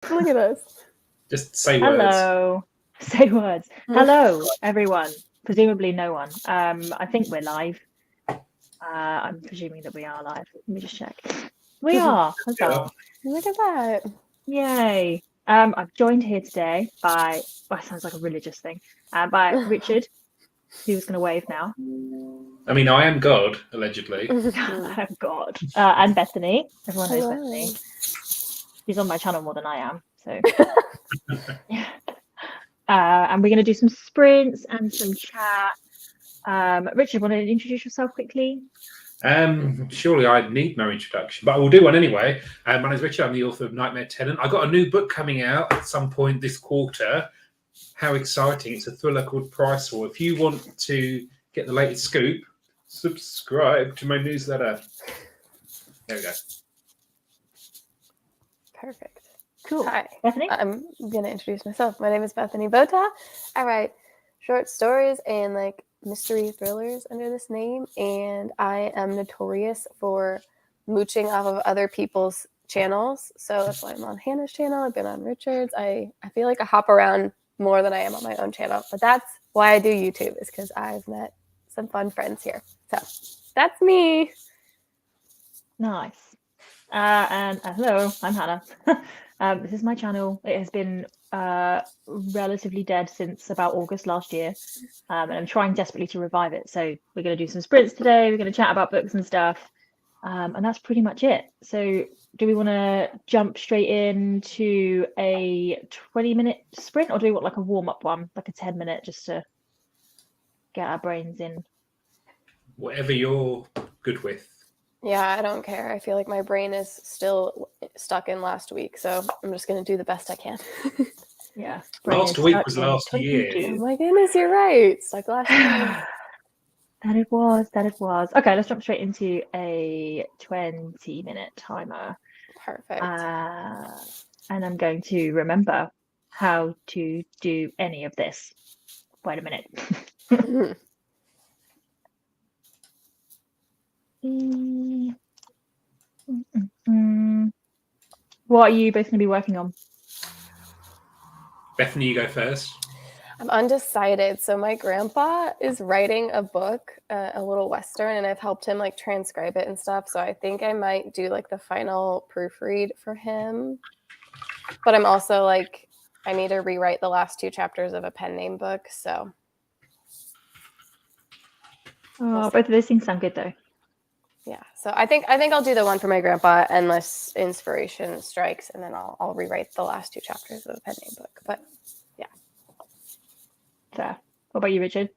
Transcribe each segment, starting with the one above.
Look at us. Just say words. Hello. Say words. Hello, everyone. Presumably no one. I think we're live. I'm presuming that we are live. Let me just check. We are. Huzzah. Look at that. Yay. I'm joined here today by, well, it sounds like a religious thing, by Richard, who's going to wave now. I mean, I am God, allegedly. Oh, God. And Bethany. Everyone knows Hello. Bethany. She's on my channel more than I am. So, yeah. And we're going to do some sprints and some chat. Richard, want to introduce yourself quickly? Surely I need no introduction, but I will do one anyway. My name is Richard. I'm the author of Nightmare Tenant. I got a new book coming out at some point this quarter. How exciting. It's a thriller called Price War. If you want to get the latest scoop, subscribe to my newsletter. There we go. Perfect. Cool. Hi. Bethany? I'm going to introduce myself. My name is Bethany Bota. I write short stories and like mystery thrillers under this name, and I am notorious for mooching off of other people's channels. So that's why I'm on Hannah's channel. I've been on Richard's. I feel like I hop around more than I am on my own channel, but that's why I do YouTube, is because I've met some fun friends here. So that's me. Nice. And hello, I'm Hannah. This is my channel. It has been relatively dead since about August last year, and I'm trying desperately to revive it. So we're going to do some sprints today. We're going to chat about books and stuff, and that's pretty much it. So do we want to jump straight into a 20-minute sprint, or do we want like a warm-up one, like a 10-minute, just to get our brains in? Whatever you're good with. Yeah, I don't care. I feel like my brain is still stuck in last week, so I'm just going to do the best I can. Yeah. Last week was last year. Oh my goodness, you're right. It's like last year. That it was. Okay, let's jump straight into a 20-minute timer. Perfect. And I'm going to remember how to do any of this. Wait a minute. What are you both going to be working on? Bethany, you go first. I'm undecided. So my grandpa is writing a book, a little Western, and I've helped him like transcribe it and stuff. So I think I might do like the final proofread for him. But I'm also like, I need to rewrite the last 2 chapters of a pen name book. So. Oh, both of those things sound good though. Yeah, so I think I'll do the one for my grandpa unless inspiration strikes, and then I'll rewrite the last 2 chapters of a pen name book. But yeah. Fair. What about you, Richard?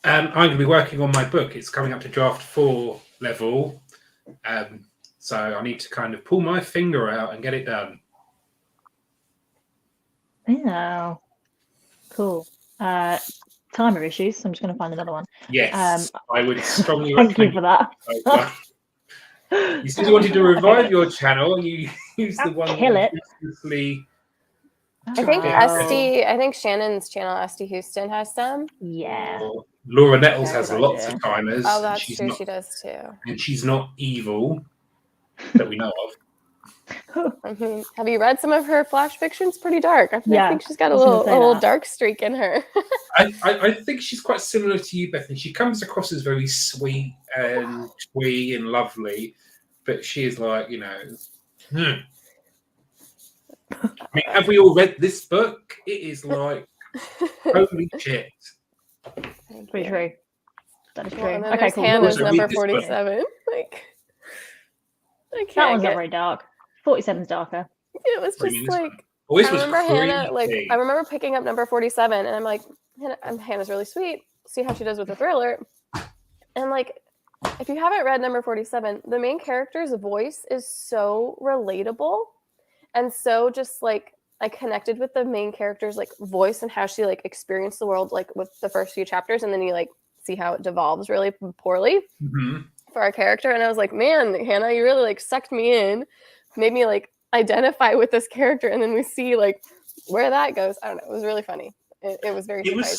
I'm going to be working on my book. It's coming up to draft 4 level. So I need to kind of pull my finger out and get it done. Oh, cool. Timer issues, so I'm just going to find another one. Yes, I would strongly thank you recommend for that. You said you wanted to revive your channel, and you used the one kill it. I think Shannon's channel, Esty Houston, has some. Yeah. Laura Nettles has lots of timers. Oh, that's true. She does too. And she's not evil that we know of. Have you read some of her flash fiction? It's pretty dark. I think she's got a little dark streak in her. I think she's quite similar to you, Bethany. She comes across as very sweet and twee and lovely, but she is like, I mean, have we all read this book? It is like, holy shit. Pretty true. That is true. And then there's Hannah's number 47. Like, that one's not very dark. 47's darker. It was just like, I remember Hannah, I remember picking up number 47, and I'm like, Hannah's really sweet. See how she does with the thriller. And like, if you haven't read number 47, the main character's voice is so relatable, and so just like I connected with the main character's like voice and how she like experienced the world like with the first few chapters, and then you like see how it devolves really poorly for our character. And I was like, man, Hannah, you really like sucked me in, made me like identify with this character, and then we see like where that goes. I don't know. It was really funny. It was very. It was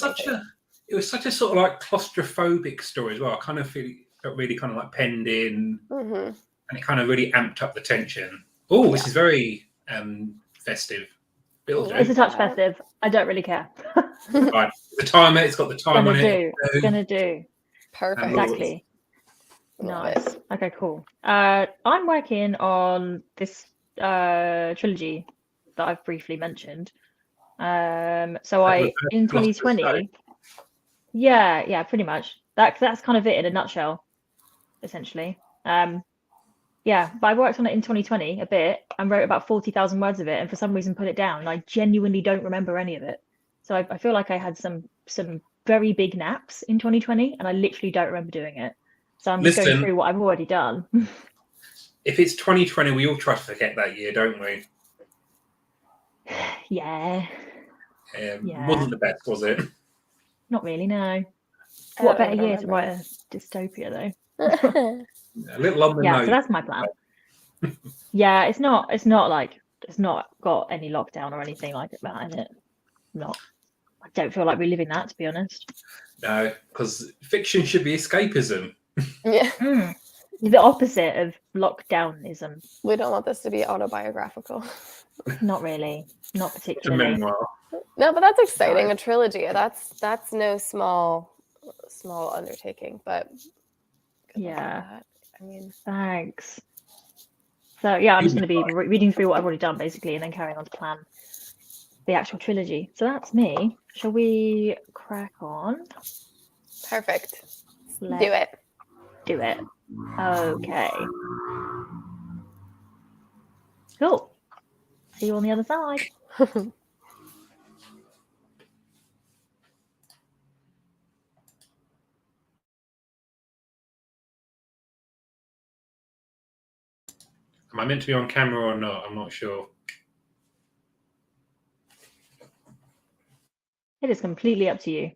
such a sort of like claustrophobic story as well. I kind of felt really kind of like penned in, and it kind of really amped up the tension. Oh, this is very festive. It'll do. It's a touch festive. I don't really care. Right. The timer, it's got the time on it. Gonna do. Perfect. Exactly. Nice. Okay, cool. I'm working on this trilogy that I've briefly mentioned. So in 2020, yeah, pretty much. That's kind of it in a nutshell, essentially. Yeah, but I worked on it in 2020 a bit and wrote about 40,000 words of it, and for some reason put it down. And I genuinely don't remember any of it. So I feel like I had some very big naps in 2020, and I literally don't remember doing it. So I'm just going through what I've already done. If it's 2020, we all try to forget that year, don't we? Yeah. Wasn't the best, was it? Not really, no. What better year to write a dystopia, though? A little on the nose. Yeah, so that's my plan. Yeah, it's not got any lockdown or anything like that in it. I don't feel like reliving that, to be honest. No, because fiction should be escapism. Yeah. The opposite of lockdownism. We don't want this to be autobiographical. Not really. Not particularly. A memoir. No, but that's exciting. A trilogy. That's no small undertaking, but yeah. I mean, thanks. So yeah, I'm just going to be reading through what I've already done, basically, and then carrying on to plan the actual trilogy. So that's me. Shall we crack on? Perfect. Do it. Okay. Cool. See you on the other side. Am I meant to be on camera or not? I'm not sure. It is completely up to you.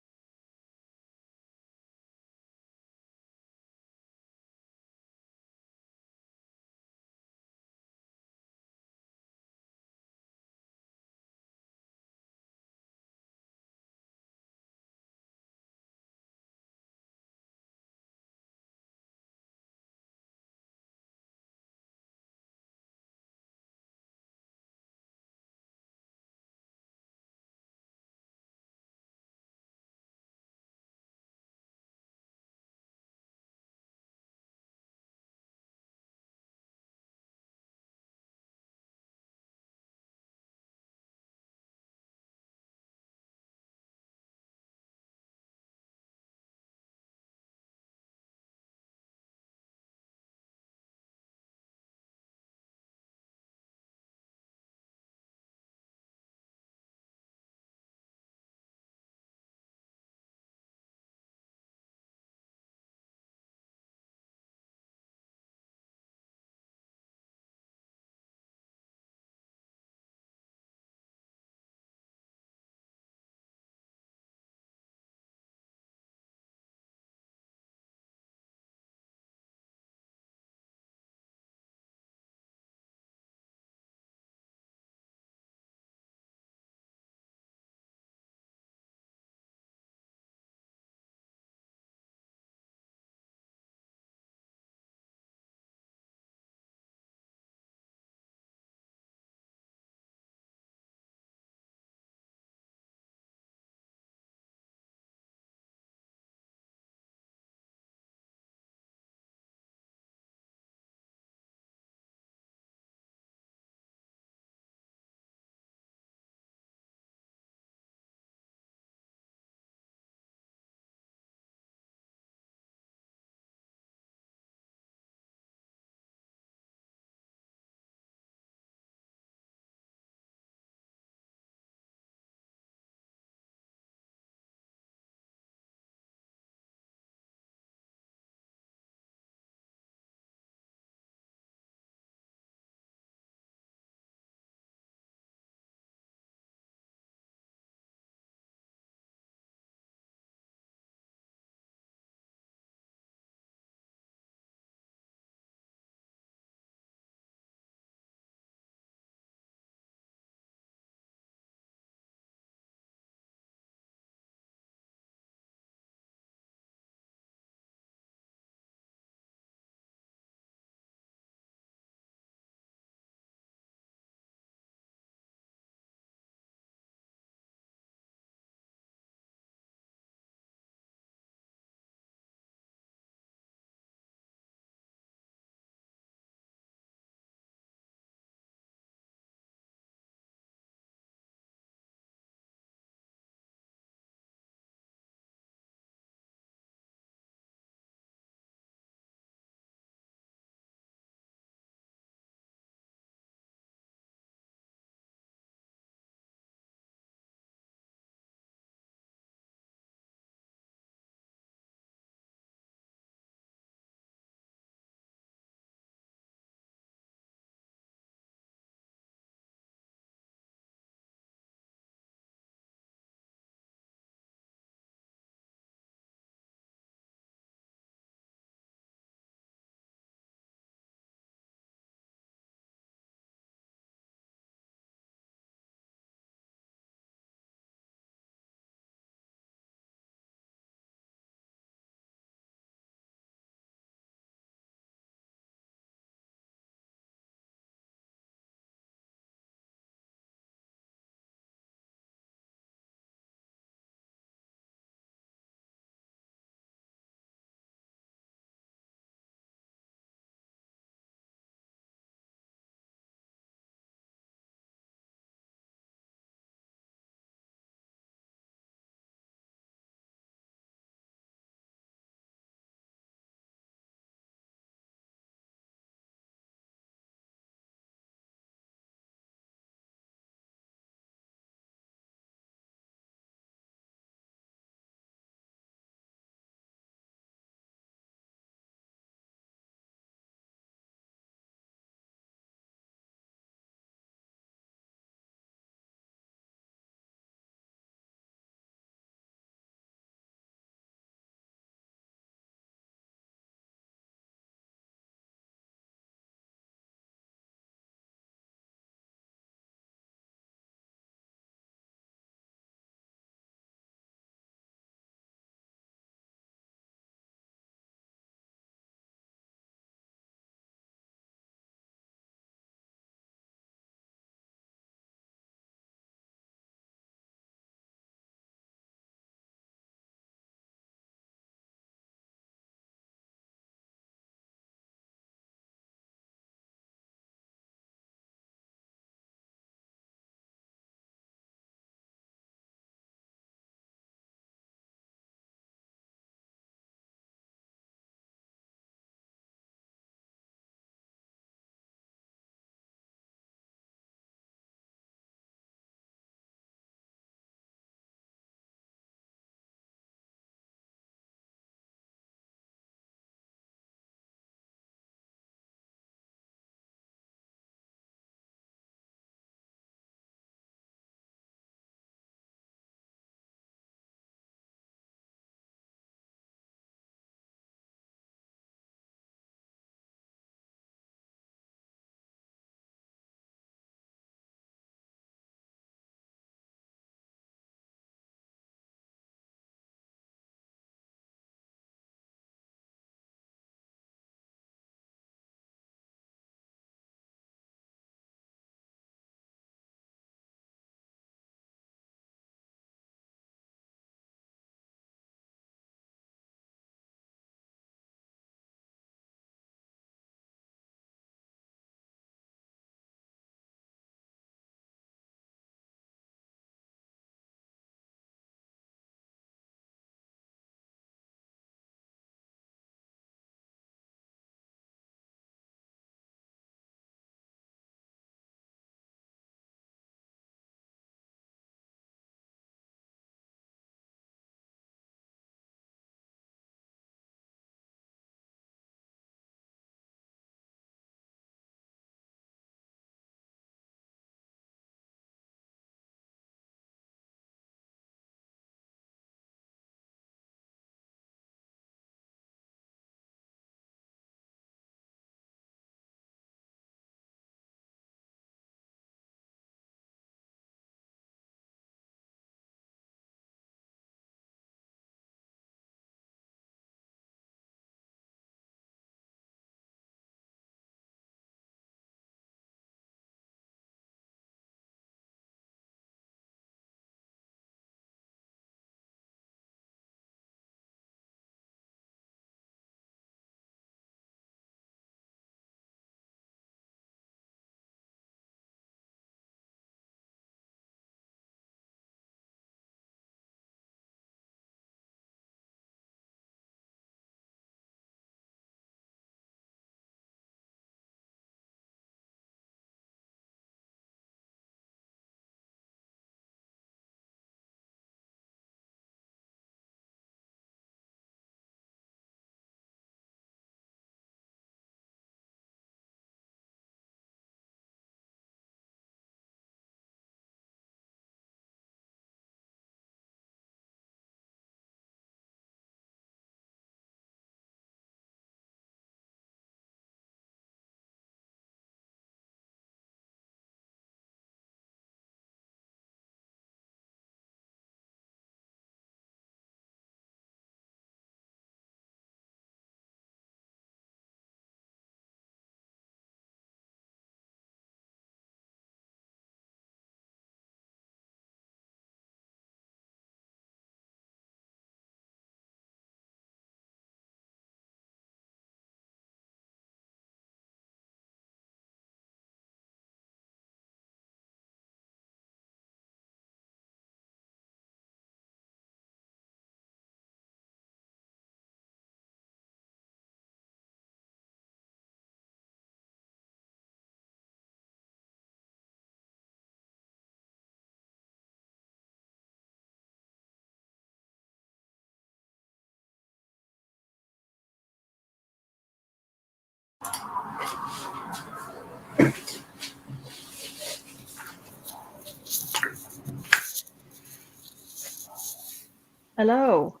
Hello.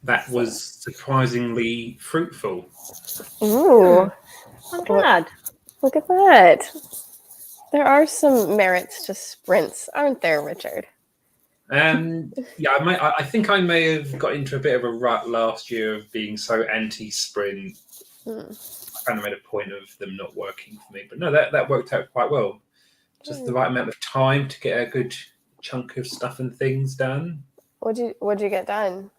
That was surprisingly fruitful. Ooh, I'm glad. look at that. There are some merits to sprints, aren't there, Richard? Yeah, I think I may have got into a bit of a rut last year of being so anti-sprint. I kind of made a point of them not working for me, but no, that worked out quite well. Just the right amount of time to get a good chunk of stuff and things done. What'd you get done?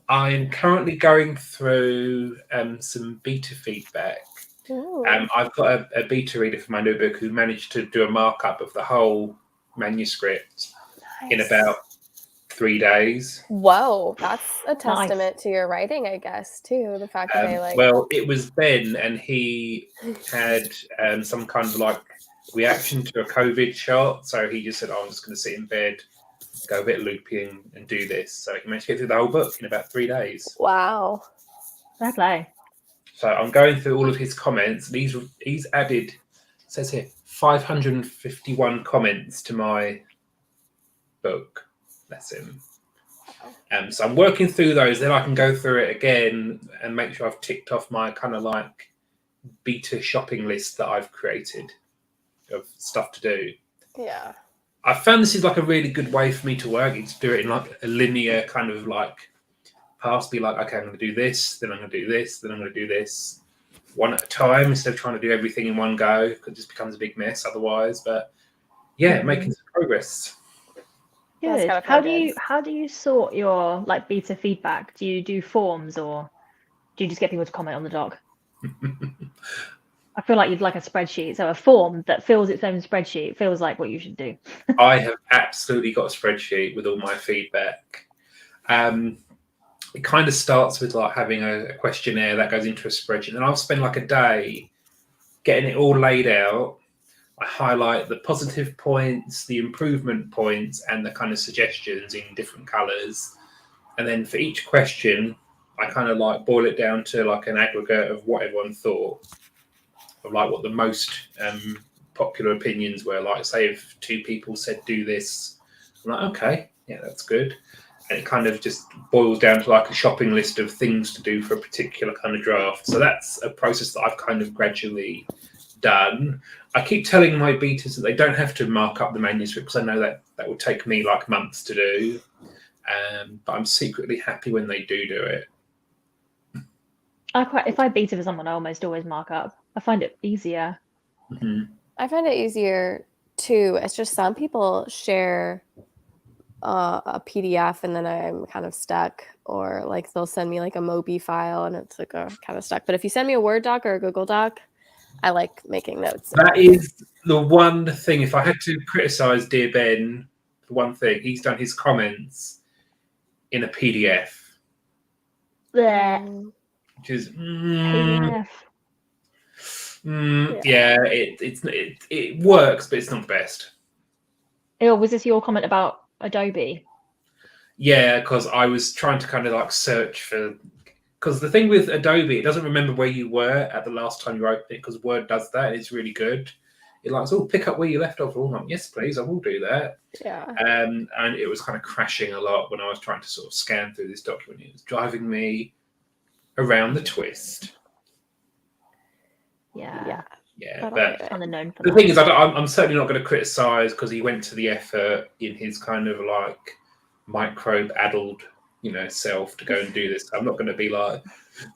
I'm currently going through some beta feedback. I've got a beta reader for my new book who managed to do a markup of the whole manuscript in about 3 days. Whoa, that's a testament to your writing, I guess, too. The fact that they Well, it was Ben, and he had some kind of like reaction to a COVID shot, so he just said, "Oh, I'm just going to sit in bed, go a bit loopy, and do this." So he managed to get through the whole book in about 3 days. Wow, Fair play. So I'm going through all of his comments. He's added, it says here, 551 comments to my book. That's him. So I'm working through those. Then I can go through it again and make sure I've ticked off my kind of like beta shopping list that I've created of stuff to do. Yeah. I found this is like a really good way for me to work. It's do it in like a linear kind of like path. Be like, okay, I'm going to do this, then I'm going to do this, then I'm going to do this, one at a time instead of trying to do everything in one go. It just becomes a big mess otherwise. But yeah, making some progress. Good. How do you sort your like beta feedback? Do you do forms or do you just get people to comment on the doc? I feel like you'd like a spreadsheet. So a form that fills its own spreadsheet feels like what you should do. I have absolutely got a spreadsheet with all my feedback. It kind of starts with like having a questionnaire that goes into a spreadsheet, and I'll spend like a day getting it all laid out. I highlight the positive points, the improvement points, and the kind of suggestions in different colors. And then for each question, I kind of like boil it down to like an aggregate of what everyone thought, of like what the most popular opinions were. Like, say if 2 people said do this, I'm like, okay, yeah, that's good. And it kind of just boils down to like a shopping list of things to do for a particular kind of draft. So that's a process that I've kind of gradually done. I keep telling my betas that they don't have to mark up the manuscript because I know that would take me like months to do. But I'm secretly happy when they do it. If I beta for someone, I almost always mark up. I find it easier. Mm-hmm. I find it easier too. It's just some people share a PDF and then I'm kind of stuck, or like they'll send me like a Mobi file and it's like kind of stuck. But if you send me a Word doc or a Google doc, I like making notes. That is the one thing. If I had to criticize dear Ben for one thing, he's done his comments in a PDF. Which is PDF. Yeah, it works, but it's not the best. Oh, was this your comment about Adobe? Yeah, because I was trying to kind of like search for. Because the thing with Adobe, it doesn't remember where you were at the last time you opened it, because Word does that. It's really good. It likes, pick up where you left off. Oh, yes, please, I will do that. Yeah. And it was kind of crashing a lot when I was trying to sort of scan through this document. It was driving me around the twist. Yeah. But kind of known for the that. thing is, I'm certainly not going to criticize because he went to the effort in his kind of like microbe-addled self to go and do this. I'm not going to be like,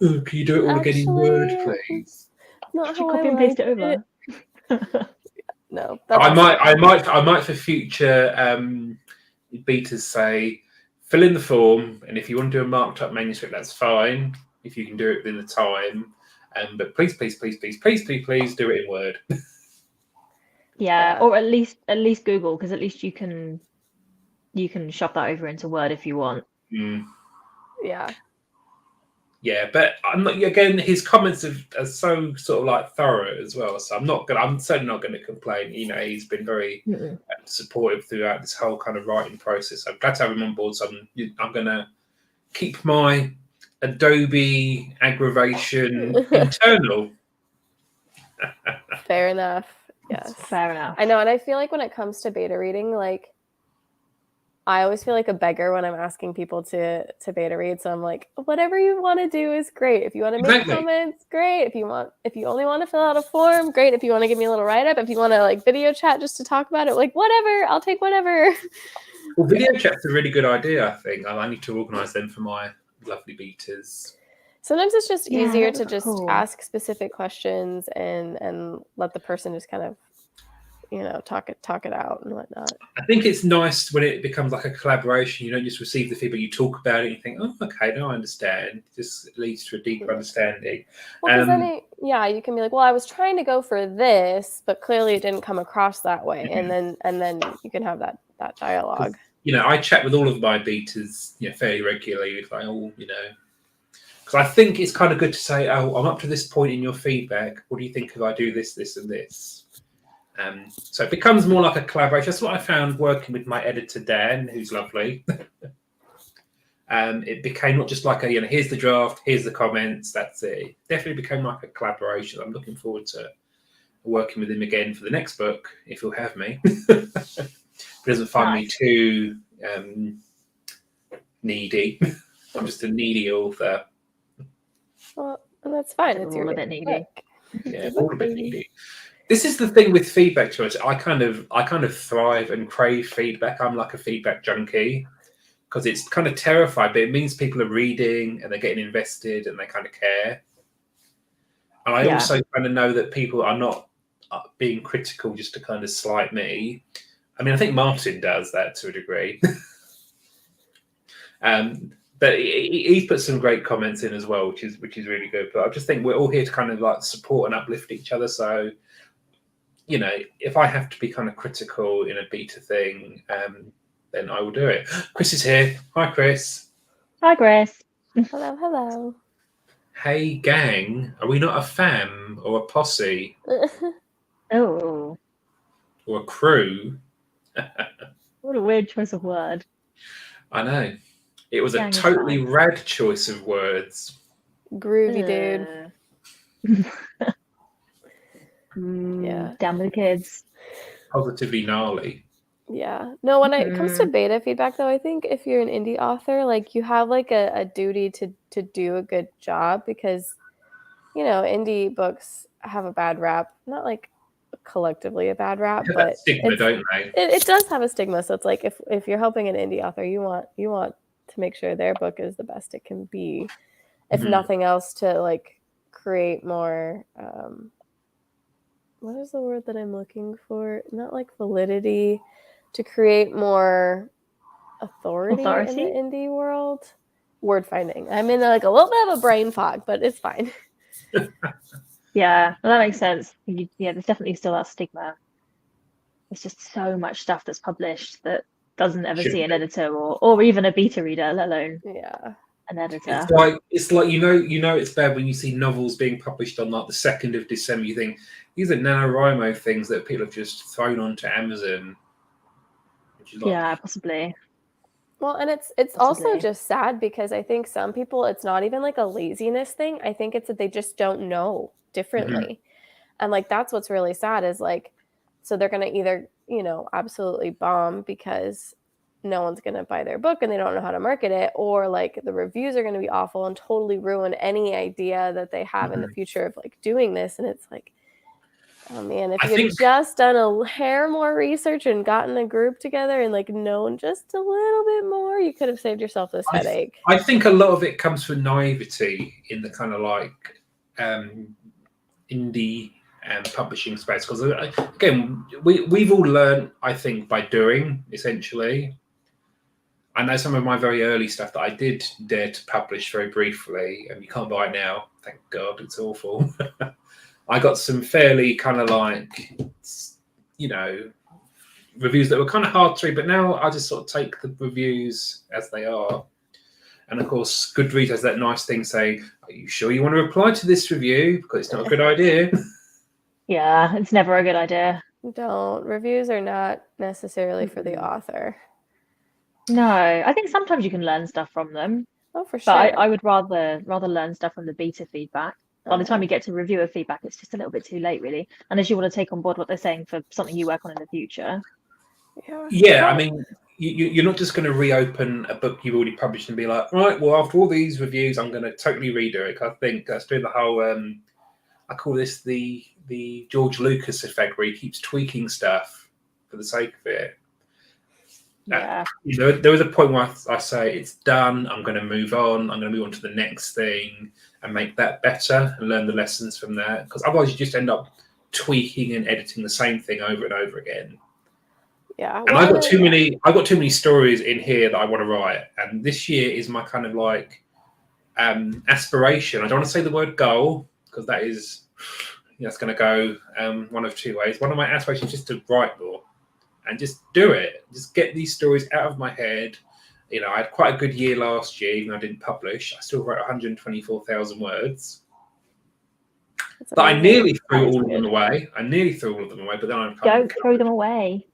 oh, can you do it all again in Word, please? Not Did you copy and paste it over? No. I might for future betas say, fill in the form, and if you want to do a marked up manuscript, that's fine. If you can do it within the time, but please do it in Word. Yeah, or at least Google, because at least you can shop that over into Word if you want. Yeah, but I'm not. Again, his comments are so sort of like thorough as well. So I'm certainly not going to complain. He's been very supportive throughout this whole kind of writing process. I'm glad to have him on board. So I'm going to keep my Adobe aggravation internal. Fair enough. Yes. Fair enough. I know, and I feel like when it comes to beta reading, like I always feel like a beggar when I'm asking people to beta read. So I'm like, whatever you want to do is great. If you want to make comments, great. If you only want to fill out a form, great. If you want to give me a little write up, if you want to like video chat just to talk about it, like whatever, I'll take whatever. Well, video chat's a really good idea, I think. I need to organise them for my lovely beaters. Sometimes it's just easier to just ask specific questions and let the person just kind of, talk it out and whatnot. I think it's nice when it becomes like a collaboration. You don't just receive the feedback, you talk about it and you think, oh, okay, now I understand. It just leads to a deeper understanding. Well, then you can be like, well, I was trying to go for this, but clearly it didn't come across that way. And then you can have that dialogue. I chat with all of my beaters, fairly regularly. It's like, because I think it's kind of good to say, oh, I'm up to this point in your feedback. What do you think if I do this, this, and this? So it becomes more like a collaboration. That's what I found working with my editor, Dan, who's lovely. It became not just like here's the draft, here's the comments, that's it. It definitely became like a collaboration. I'm looking forward to working with him again for the next book, if he'll have me. If he doesn't find me too needy. I'm just a needy author. Well, that's fine. It's all a bit needy. Yeah, all a bit needy. This is the thing with feedback to us. I kind of thrive and crave feedback. I'm like a feedback junkie because it's kind of terrifying, but it means people are reading and they're getting invested and they kind of care. And I also kind of know that people are not being critical just to kind of slight me. I mean, I think Martin does that to a degree. But he's put some great comments in as well, which is really good. But I just think we're all here to kind of like support and uplift each other. So, if I have to be kind of critical in a beta thing, then I will do it. Chris is here. Hi, Chris. Hi, Chris. Hello. Hey, gang. Are we not a fam or a posse? Oh. Or a crew? What a weird choice of word. I know. It was a totally rad choice of words. Groovy, dude. Yeah. Down with the kids. Positively gnarly. Yeah. No, when it comes to beta feedback, though, I think if you're an indie author, like you have like a duty to do a good job because, indie books have a bad rap. Not like collectively a bad rap, but stigma, don't they? It does have a stigma. So it's like if you're helping an indie author, you want to make sure their book is the best it can be, if nothing else, to like create more what is the word that I'm looking for? Not like validity, to create more authority in the indie world. Word finding. I'm in like a little bit of a brain fog, but it's fine. Yeah, well, that makes sense. There's definitely still that stigma. There's just so much stuff that's published that doesn't ever see an editor or even a beta reader, let alone an editor. It's like it's bad when you see novels being published on like the 2nd of December. You think these are NaNoWriMo things that people have just thrown onto Amazon. Which is like, possibly. Well, and it's also just sad because I think some people, it's not even like a laziness thing. I think it's that they just don't know differently. And like that's what's really sad is like, so they're going to either, absolutely bomb because no one's going to buy their book and they don't know how to market it, or like the reviews are going to be awful and totally ruin any idea that they have in the future of like doing this. And it's like, oh man, if you had just done a hair more research and gotten a group together and like known just a little bit more, you could have saved yourself this headache. I think a lot of it comes from naivety in the kind of like indie publishing space, because again we've all learned, I think, by doing. Essentially, I know some of my very early stuff that I did dare to publish very briefly, and you can't buy it now, thank God. It's awful. I got some fairly kind of like reviews that were kind of hard to read, but now I just sort of take the reviews as they are. And of course Goodreads has that nice thing saying, are you sure you want to reply to this review, because it's not a good idea. Yeah, it's never a good idea. Don't. Reviews are not necessarily for the author. No, I think sometimes you can learn stuff from them. Oh, for sure. But I would rather learn stuff from the beta feedback. by the time you get to reviewer feedback, it's just a little bit too late, really, unless you want to take on board what they're saying for something you work on in the future. Yeah, I mean, you're not just going to reopen a book you've already published and be like, right, well, after all these reviews, I'm going to totally redo it. I think that's doing the whole, I call this the George Lucas effect, where he keeps tweaking stuff for the sake of it. Yeah. There was a point where I say, it's done, I'm going to move on, I'm going to move on to the next thing and make that better and learn the lessons from that. Because otherwise you just end up tweaking and editing the same thing over and over again. Yeah, and I've got too many stories in here that I want to write, and this year is my kind of like aspiration. I don't want to say the word goal because that is that's going to go one of two ways. One of my aspirations is just to write more and just do it, just get these stories out of my head. You know, I had quite a good year last year, even though I didn't publish. I still wrote 124,000 words. But I nearly threw all of them away. But then I'm don't throw them away.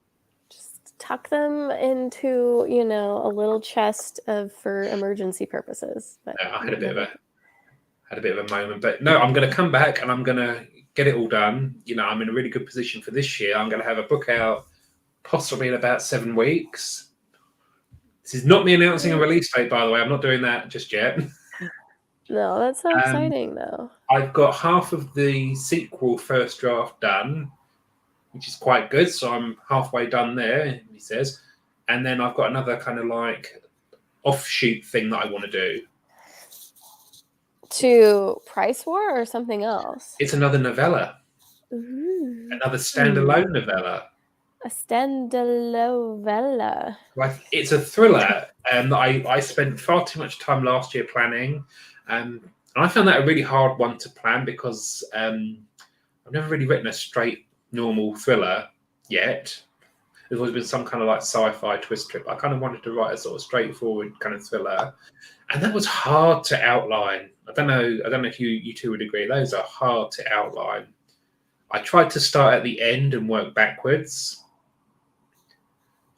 Tuck them into, you know, a little chest for emergency purposes. But yeah, I had a bit of a moment, but no, I'm going to come back and I'm going to get it all done. You know, I'm in a really good position for this year. I'm going to have a book out possibly in about 7 weeks. This is not me announcing a release date, by the way. I'm not doing that just yet. No, that's so exciting, though. I've got half of the sequel first draft done, which is quite good. So I'm halfway done there, he says. And then I've got another kind of like offshoot thing that I want to do. To Price War or something else? It's another novella. Ooh. Another standalone novella. A standalone novella. Like, it's a thriller that I spent far too much time last year planning. And I found that a really hard one to plan because I've never really written a straight normal thriller yet. There's always been some kind of like sci-fi twist to it. I kind of wanted to write a sort of straightforward kind of thriller, and that was hard to outline. I don't know if you two would agree. Those are hard to outline. I tried to start at the end and work backwards.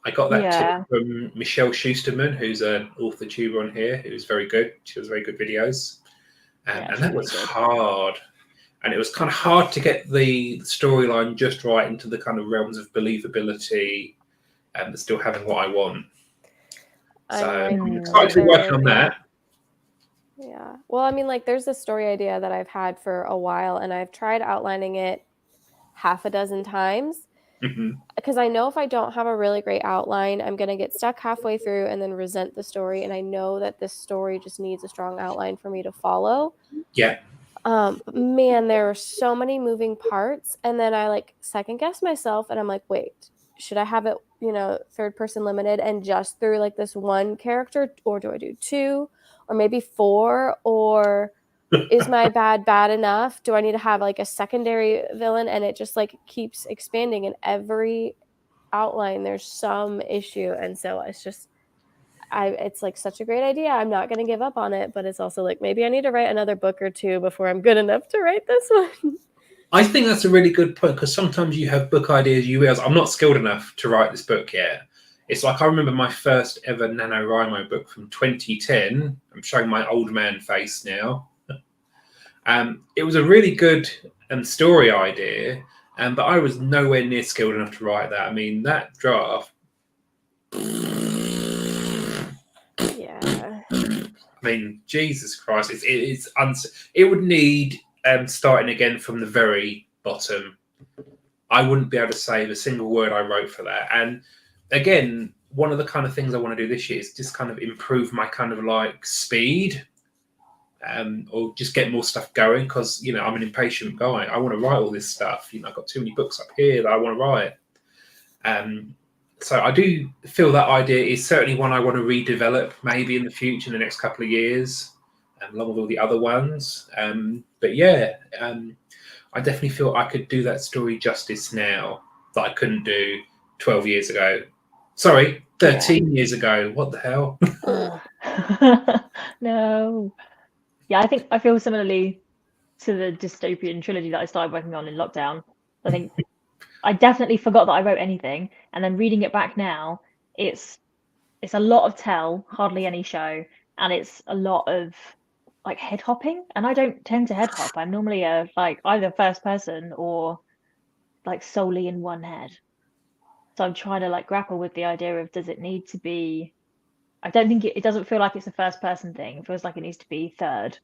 I got that tip from Michelle Schusterman, who's an author tuber on here, who's very good. She does very good videos, and that was hard. And it was kind of hard to get the storyline just right into the kind of realms of believability and still having what I want. So I'm excited to be working on that. Yeah. Well, I mean, like, there's a story idea that I've had for a while, and I've tried outlining it half a dozen times. Because I know if I don't have a really great outline, I'm going to get stuck halfway through and then resent the story. And I know that this story just needs a strong outline for me to follow. Yeah. Man, there are so many moving parts, and then I like second guess myself, and I'm like, wait, should I have it, you know, third person limited and just through like this one character, or do I do 2 or maybe 4, or is my bad enough? Do I need to have like a secondary villain? And it just like keeps expanding in every outline. There's some issue, and so it's just it's like such a great idea. I'm not going to give up on it, but it's also like maybe I need to write another book or 2 before I'm good enough to write this one. I think that's a really good point, because sometimes you have book ideas, you realize I'm not skilled enough to write this book yet. It's like I remember my first ever NaNoWriMo book from 2010. I'm showing my old man face now. It was a really good story idea, but I was nowhere near skilled enough to write that. I mean, that draft. I mean, Jesus Christ, it would need starting again from the very bottom. I wouldn't be able to save a single word I wrote for that. And again, one of the kind of things I want to do this year is just kind of improve my kind of like speed, or just get more stuff going, because, you know, I'm an impatient guy. I want to write all this stuff. You know, I've got too many books up here that I want to write. So I do feel that idea is certainly one I want to redevelop maybe in the future, in the next couple of years, along with all the other ones. But yeah, I definitely feel I could do that story justice now that I couldn't do 12 years ago. Sorry, 13 years ago. What the hell? No. Yeah, I feel similarly to the dystopian trilogy that I started working on in lockdown. I think I definitely forgot that I wrote anything, and then reading it back now, it's a lot of tell, hardly any show, and it's a lot of like head hopping, and I don't tend to head hop. I'm normally a like either first person or like solely in one head. So I'm trying to like grapple with the idea of, does it need to be? I don't think it doesn't feel like it's a first person thing. It feels like it needs to be third.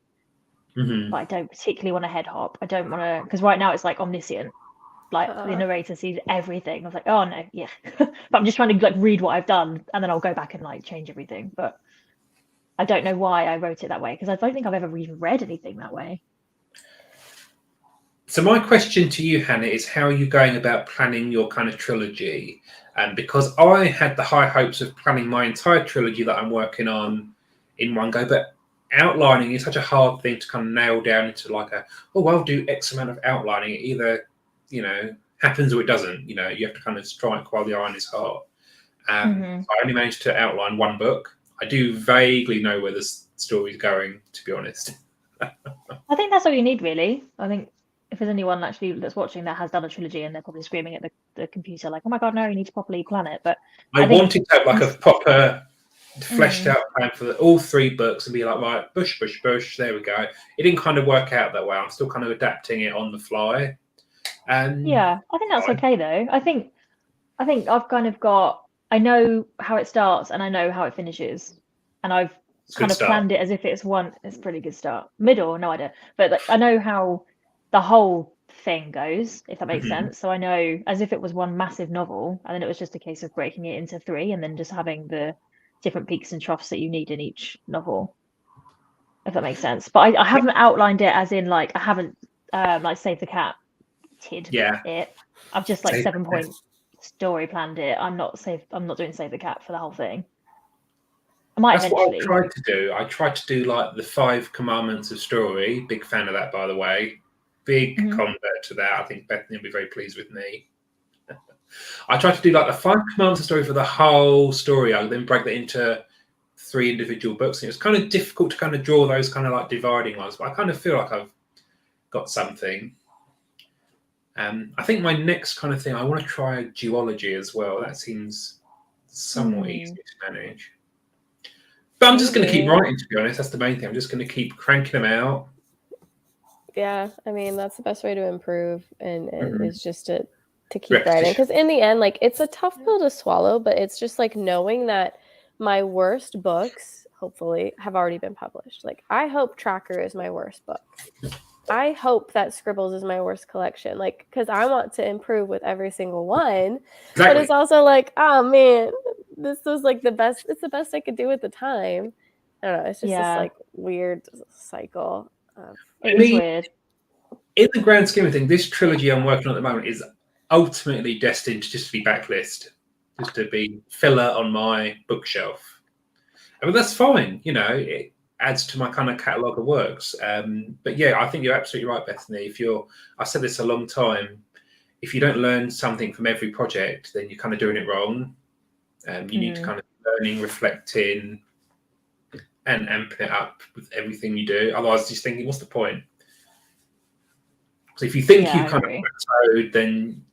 Mm-hmm. But I don't particularly want to head hop. I don't want to, because right now it's like omniscient. Like the narrator sees everything. I was like, oh no, yeah. But I'm just trying to like read what I've done, and then I'll go back and like change everything. But I don't know why I wrote it that way, because I don't think I've ever even read anything that way. So my question to you, Hannah, is how are you going about planning your kind of trilogy? Because I had the high hopes of planning my entire trilogy that I'm working on in one go, but outlining is such a hard thing to kind of nail down into like I'll do X amount of outlining. It either, happens or it doesn't. You have to kind of strike while the iron is hot. I only managed to outline one book. I do vaguely know where the story's going, to be honest. I think that's all you need, really. I think if there's anyone actually that's watching that has done a trilogy, and they're probably screaming at the computer like, oh my god, no, you need to properly plan it. But I wanted to have like a proper fleshed out plan for all 3 books and be like, right, bush, there we go. It didn't kind of work out that way. I'm still kind of adapting it on the fly. And yeah, I think that's okay though. I think I've kind of I know how it starts and I know how it finishes, and I've kind of planned it as if it's a pretty good start. Middle, no idea, but like, I know how the whole thing goes, if that makes sense. So I know as if it was one massive novel, and then it was just a case of breaking it into 3 and then just having the different peaks and troughs that you need in each novel, if that makes sense. But I haven't outlined it as in like I haven't like Save the Cat it. I've just like 7-point story planned it. I'm not doing Save the Cat for the whole thing. I might eventually. What I tried to do. I tried to do like the 5 commandments of story. Big fan of that, by the way. Big convert to that. I think Bethany will be very pleased with me. I tried to do like the 5 commandments of story for the whole story. I then break that into 3 individual books. And it was kind of difficult to kind of draw those kind of like dividing lines, but I kind of feel like I've got something. I think my next kind of thing, I want to try duology as well. That seems somewhat easy to manage. But I'm just going to keep writing, to be honest. That's the main thing. I'm just going to keep cranking them out. Yeah, I mean, that's the best way to improve, and is just to keep writing. Because in the end, like, it's a tough pill to swallow, but it's just like knowing that my worst books, hopefully, have already been published. Like, I hope Tracker is my worst book. I hope that Scribbles is my worst collection, like, because I want to improve with every single one. Exactly. But it's also like, oh man, this was like the best. It's the best I could do at the time. I don't know. It's just this like weird cycle. It is weird. In the grand scheme of things, this trilogy I'm working on at the moment is ultimately destined to just be backlist, just to be filler on my bookshelf. I mean, that's fine. It adds to my kind of catalogue of works. But yeah, I think you're absolutely right, Bethany. I've said this a long time, if you don't learn something from every project, then you're kind of doing it wrong. You need to kind of learning, reflecting, and amping it up with everything you do. Otherwise, just thinking, what's the point? So if you think you've kind of plateaued, then,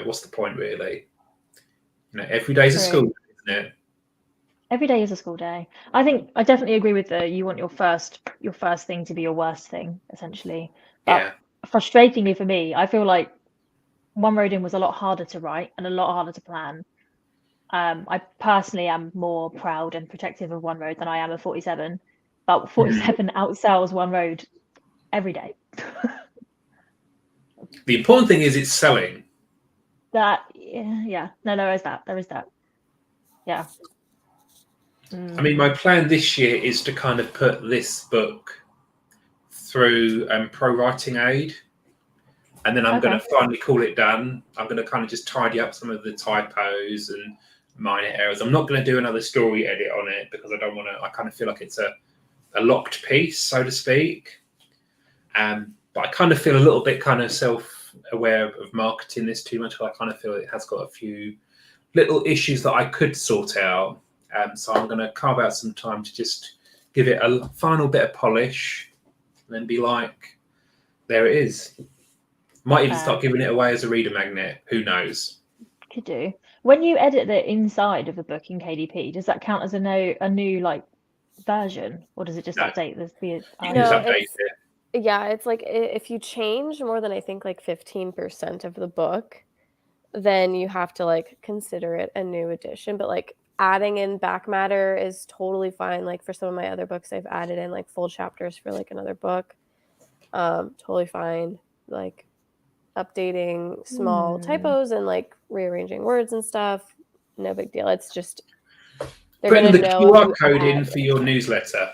what's the point really? Every day's a school day, isn't it? Every day is a school day. I think I definitely agree with you want your first thing to be your worst thing, essentially. But frustratingly for me, I feel like One Road In was a lot harder to write and a lot harder to plan. I personally am more proud and protective of One Road than I am of 47. But 47 outsells One Road every day. The important thing is it's selling. No, there is that. Yeah. I mean, my plan this year is to kind of put this book through Pro Writing Aid, and then I'm going to finally call it done. I'm going to kind of just tidy up some of the typos and minor errors. I'm not going to do another story edit on it because I don't want to. I kind of feel like it's a locked piece, so to speak. But I kind of feel a little bit kind of self-aware of marketing this too much. I kind of feel it has got a few little issues that I could sort out. So I'm going to carve out some time to just give it a final bit of polish and then be like, there it is. Might even start giving it away as a reader magnet. Who knows? Could do. When you edit the inside of the book in KDP, does that count as a new like version, or does it just update this? You can just update it. Yeah, it's like if you change more than I think like 15% of the book, then you have to like consider it a new edition. But like adding in back matter is totally fine. Like for some of my other books, I've added in like full chapters for like another book. Totally fine. Like updating small typos and like rearranging words and stuff. No big deal. It's just putting the QR code in for your newsletter.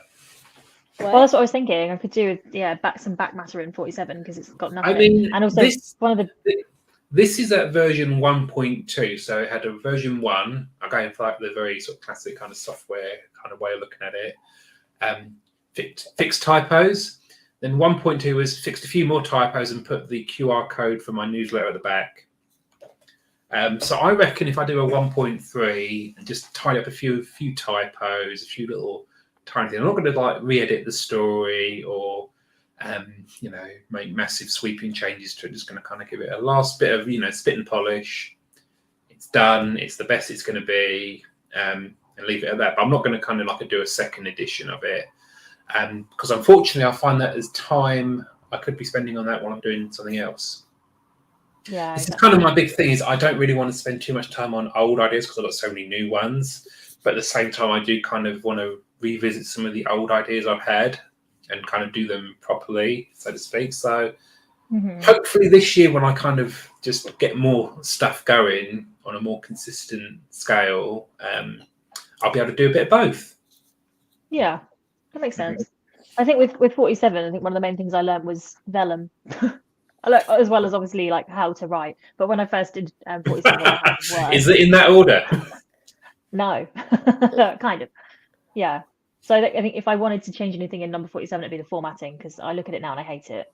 What? Well, that's what I was thinking. I could do some back matter in 47 because it's got nothing. I mean, and also this is at version 1.2, so it had a version 1. I'm going for like the very sort of classic kind of software kind of way of looking at it. Fixed typos. Then 1.2 was fixed a few more typos and put the QR code for my newsletter at the back. So I reckon if I do a 1.3 and just tidy up a few typos, a few little tiny things, I'm not going to like re-edit the story or make massive sweeping changes to it. Just going to kind of give it a last bit of spit and polish. It's done. It's the best it's going to be, and leave it at that. But I'm not going to kind of like do a second edition of it, because unfortunately I find that as time I could be spending on that while I'm doing something else. Yeah, this is kind of my big thing. Is I don't really want to spend too much time on old ideas because I've got so many new ones. But at the same time, I do kind of want to revisit some of the old ideas I've had and kind of do them properly, so to speak. So hopefully this year, when I kind of just get more stuff going on a more consistent scale, I'll be able to do a bit of both. Yeah, that makes sense. I think with 47, I think one of the main things I learned was vellum. As well as obviously like how to write. But when I first did 47, I had to work. Is it in that order? No, kind of. Yeah. So I think if I wanted to change anything in number 47, it'd be the formatting, because I look at it now and I hate it.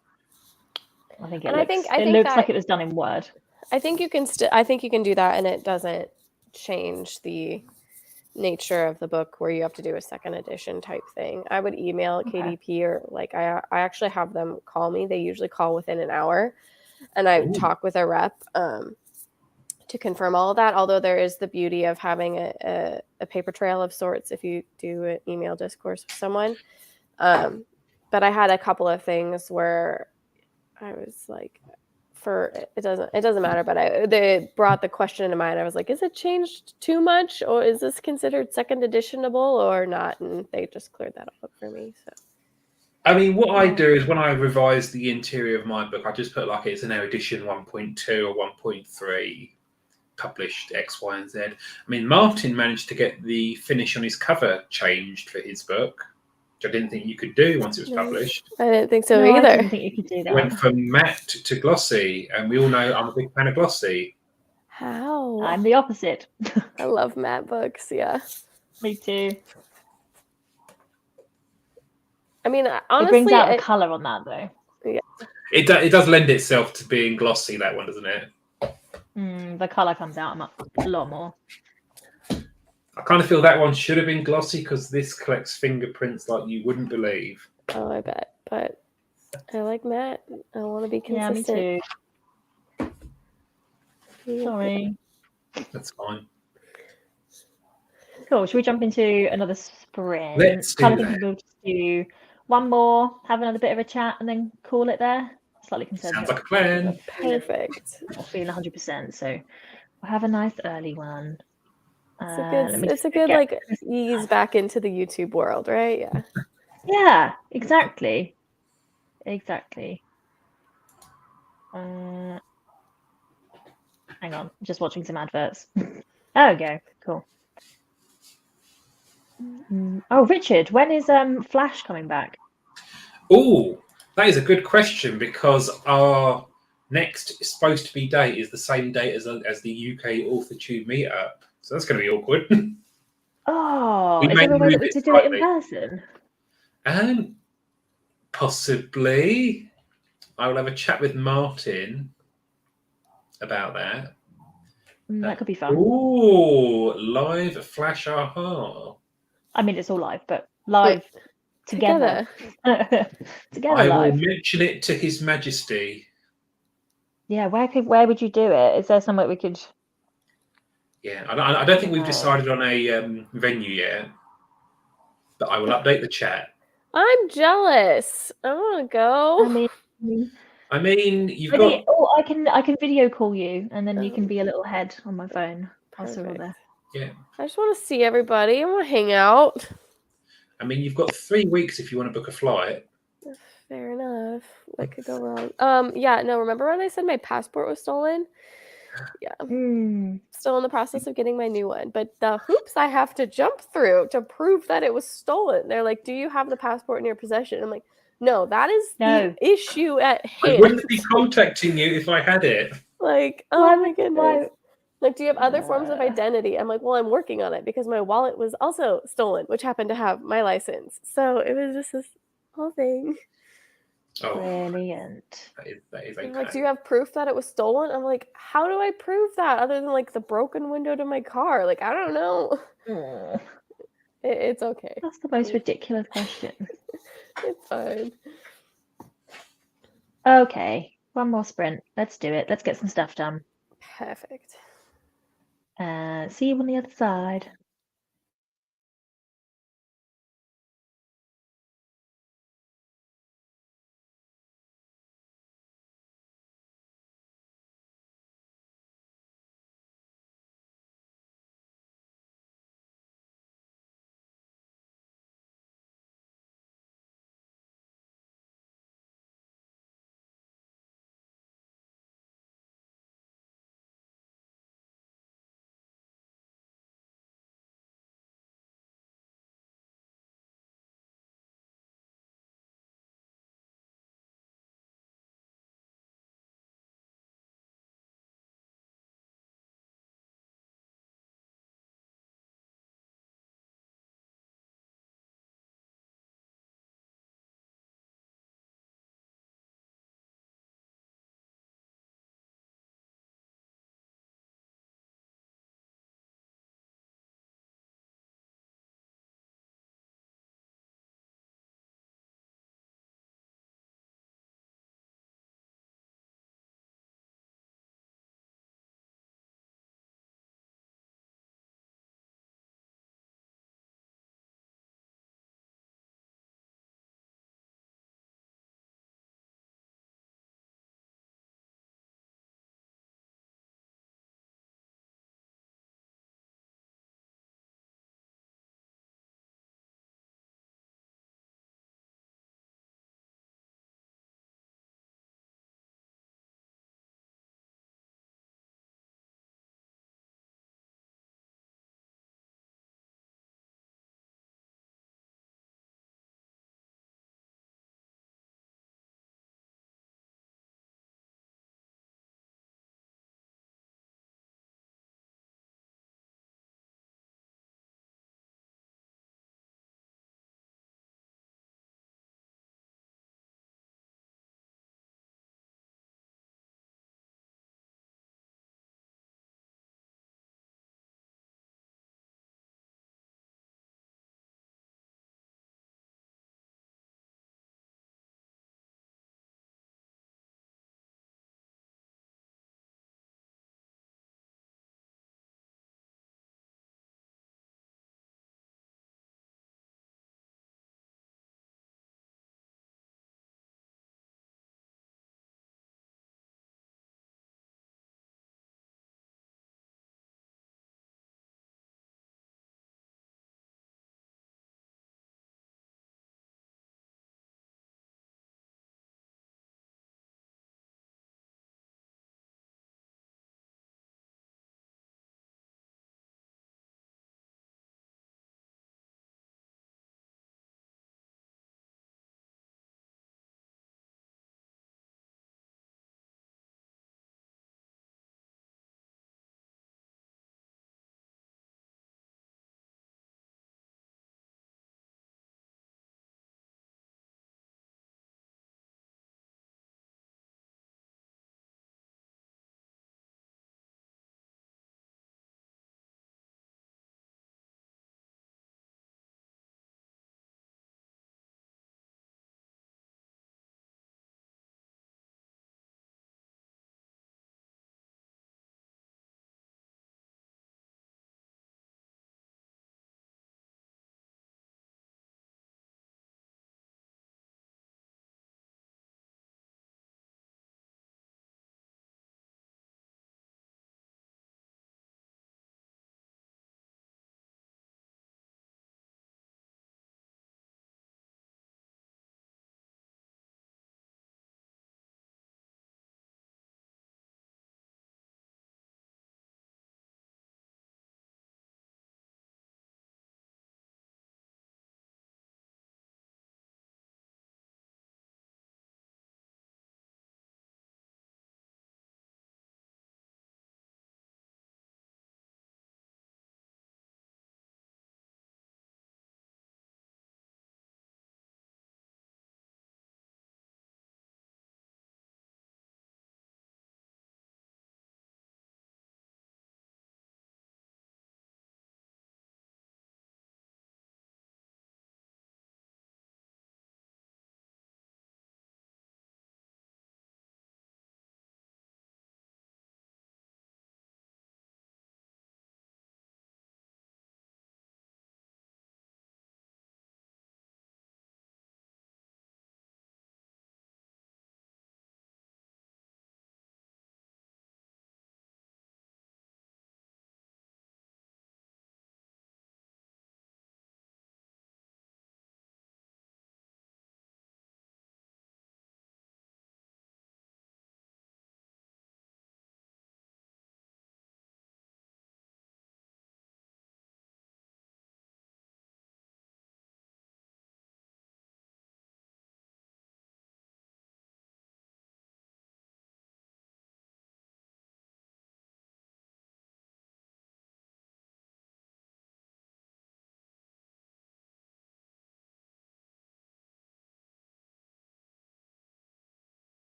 I think it looks like it was done in Word. I think you can do that, and it doesn't change the nature of the book where you have to do a second edition type thing. I would email KDP, or like I actually have them call me. They usually call within an hour, and I talk with a rep to confirm all of that. Although there is the beauty of having a paper trail of sorts if you do an email discourse with someone. But I had a couple of things where I was like, it doesn't matter, but they brought the question into mind. I was like, is it changed too much, or is this considered second editionable or not? And they just cleared that up for me. So I mean, what I do is when I revise the interior of my book, I just put like it's an edition 1.2 or 1.3, published X, Y, and Z. I mean, Martin managed to get the finish on his cover changed for his book, which I didn't think you could do once it was published. I didn't think so either. I didn't think you could do that. Went from matte to glossy, and we all know I'm a big fan of glossy. How? I'm the opposite. I love matte books. Yeah. Me too. I mean, honestly, it brings out the color on that, though. Yeah. It does lend itself to being glossy, that one, doesn't it? The color comes out a lot more. I kind of feel that one should have been glossy because this collects fingerprints like you wouldn't believe. Oh, I bet. But I like matte. I want to be consistent. Yeah, me too. Sorry. That's fine. Cool. Should we jump into another sprint? Let's do that. We'll just do one more, have another bit of a chat, and then call it there. Slightly concerned. Sounds like a plan. Perfect. Not feeling 100%, so we'll have a nice early one. It's a good like ease back into the YouTube world, right? Yeah. Yeah, exactly. Hang on, I'm just watching some adverts. There we go. Cool. Oh, Richard, when is Flash coming back? Oh, that is a good question, because our next supposed to be date is the same date as the UK AuthorTube meetup. So that's going to be awkward. Oh, is there a way that we could do it in person? Possibly. I will have a chat with Martin about that. That could be fun. Oh, live Flash aha. I mean, it's all live, but live together. Together I live. will mention it to His Majesty. Yeah, where would you do it? Is there somewhere we could? Yeah, I don't think we've decided on a venue yet. but I will update the chat. I'm jealous. I want to go. I mean, you've got. Oh, I can video call you, and then you can be a little head on my phone. Also there. Yeah. I just want to see everybody. I want to hang out. I mean, you've got 3 weeks if you want to book a flight. Fair enough. What could go wrong? Yeah, no, remember when I said my passport was stolen? Yeah. Still in the process of getting my new one. But the hoops I have to jump through to prove that it was stolen. They're like, do you have the passport in your possession? I'm like, no, that is the issue at hand. I wouldn't be contacting you if I had it. Like, oh my goodness. Like, do you have other forms of identity? I'm like, well, I'm working on it because my wallet was also stolen, which happened to have my license. So it was just this whole thing. Oh, brilliant. That is like, do you have proof that it was stolen? I'm like, how do I prove that other than like the broken window to my car? Like, I don't know. It's okay. That's the most ridiculous question. It's fine. Okay, one more sprint. Let's do it. Let's get some stuff done. Perfect. See you on the other side.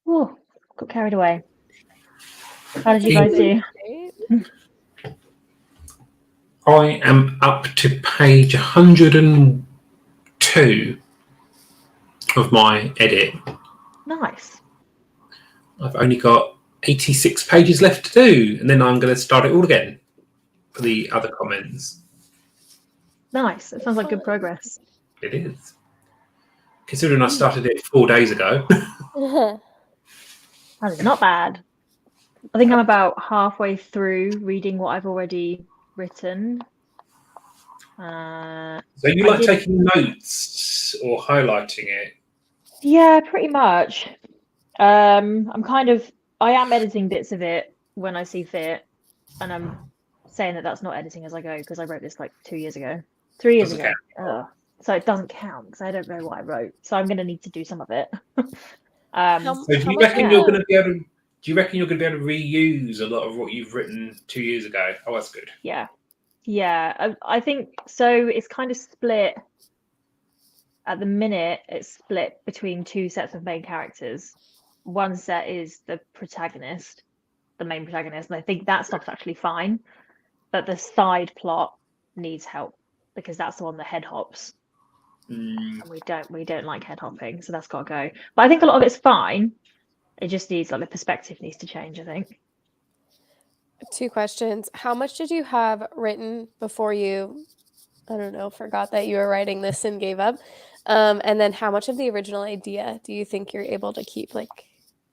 Oh, got carried away. How did you guys do? I am up to page 102 of my edit. Nice. I've only got 86 pages left to do, and then I'm going to start it all again for the other comments. Nice. It sounds like good progress. It is. Considering I started it 4 days ago. That is not bad. I think I'm about halfway through reading what I've already written. So you like taking notes or highlighting it? Yeah, pretty much. I am editing bits of it when I see fit, and I'm saying that that's not editing as I go because I wrote this like 2 years ago, 3 years ago. So it doesn't count because I don't know what I wrote. So I'm going to need to do some of it. So do you reckon you're going to be able to? Do you reckon you're going to be able to reuse a lot of what you've written 2 years ago? Oh, that's good. Yeah. I think so. It's kind of split. At the minute, it's split between two sets of main characters. One set is the protagonist, the main protagonist, and I think that stuff's actually fine. But the side plot needs help because that's the one that head hops. And we don't like head hopping, so that's got to go. But I think a lot of it's fine. It just needs the perspective needs to change, I think. 2 questions. How much did you have written before you, I don't know, forgot that you were writing this and gave up? And then how much of the original idea do you think you're able to keep,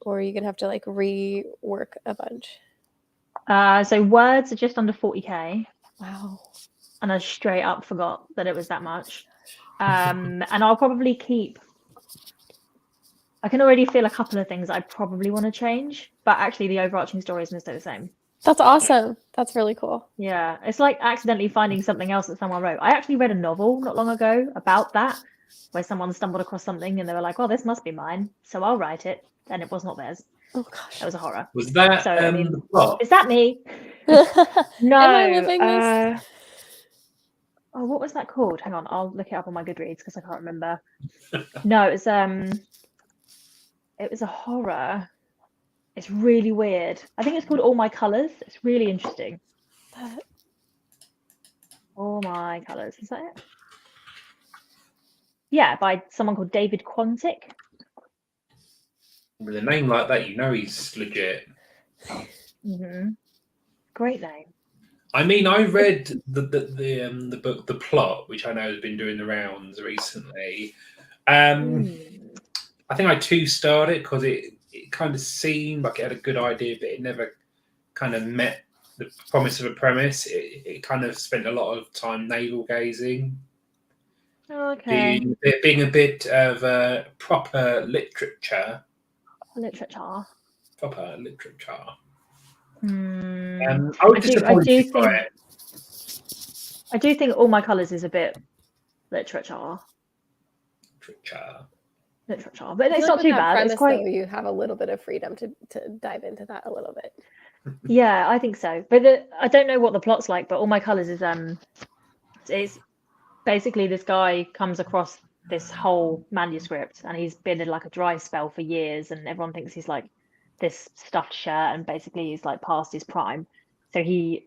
or are you going to have to rework a bunch? So words are just under 40k. Wow. And I straight up forgot that it was that much. And I'll probably keep, I can already feel a couple of things I probably want to change, but actually the overarching story is going to stay the same. That's awesome. That's really cool. Yeah, it's like accidentally finding something else that someone wrote. I actually read a novel not long ago about that, where someone stumbled across something and they were like, "Oh, this must be mine," so I'll write it, and it was not theirs. Oh gosh, that was a horror. Was that? So I mean, is that me? No. Am I living this? Oh, what was that called? Hang on, I'll look it up on my Goodreads because I can't remember. No, it was a horror. It's really weird. I think it's called All My Colors. It's really interesting. All My Colors. Is that it? Yeah, by someone called David Quantick. With a name like that, you know he's legit. Great name. I mean, I read the book The Plot, which I know has been doing the rounds recently. I think I 2-starred it because it kind of seemed like it had a good idea, but it never kind of met the promise of a premise. It kind of spent a lot of time navel gazing. Okay. Being a bit of proper literature. Proper literature. I was disappointed by it. I do think All My Colors is a bit literature. But it's not too bad. It's quite. You have a little bit of freedom to dive into that a little bit. Yeah, I think so. But I don't know what the plot's like. But All My Colors is it's basically this guy comes across this whole manuscript, and he's been in a dry spell for years, and everyone thinks he's this stuffed shirt, and basically he's past his prime. So he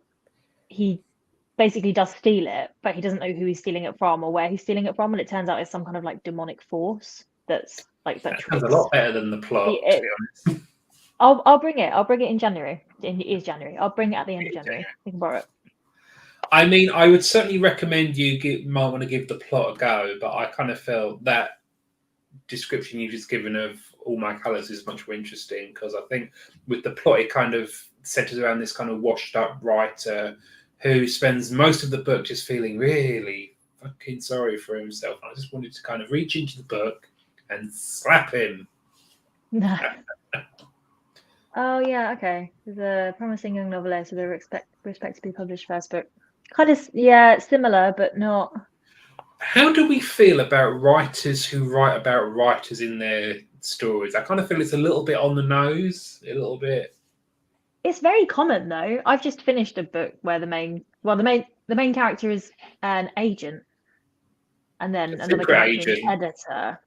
basically does steal it, but he doesn't know who he's stealing it from or where he's stealing it from, and it turns out it's some kind of demonic force that's that sounds a lot better than the plot, to be honest. I'll bring it in January. It is January. I'll bring it at the end of January. You can borrow it. I mean, I would certainly recommend you might want to give the plot a go, but I kind of felt that description you've just given of All My Colors is much more interesting, because I think with the plot it kind of centers around this kind of washed up writer who spends most of the book just feeling really fucking sorry for himself. I just wanted to kind of reach into the book and slap him. Oh yeah, okay. There's a promising young novelist with a respect to be published first book. Kind of, yeah, similar, but not. How do we feel about writers who write about writers in their stories? I kind of feel it's a little bit on the nose, a little bit. It's very common though. I've just finished a book where the main character is an agent, and then another character is an editor.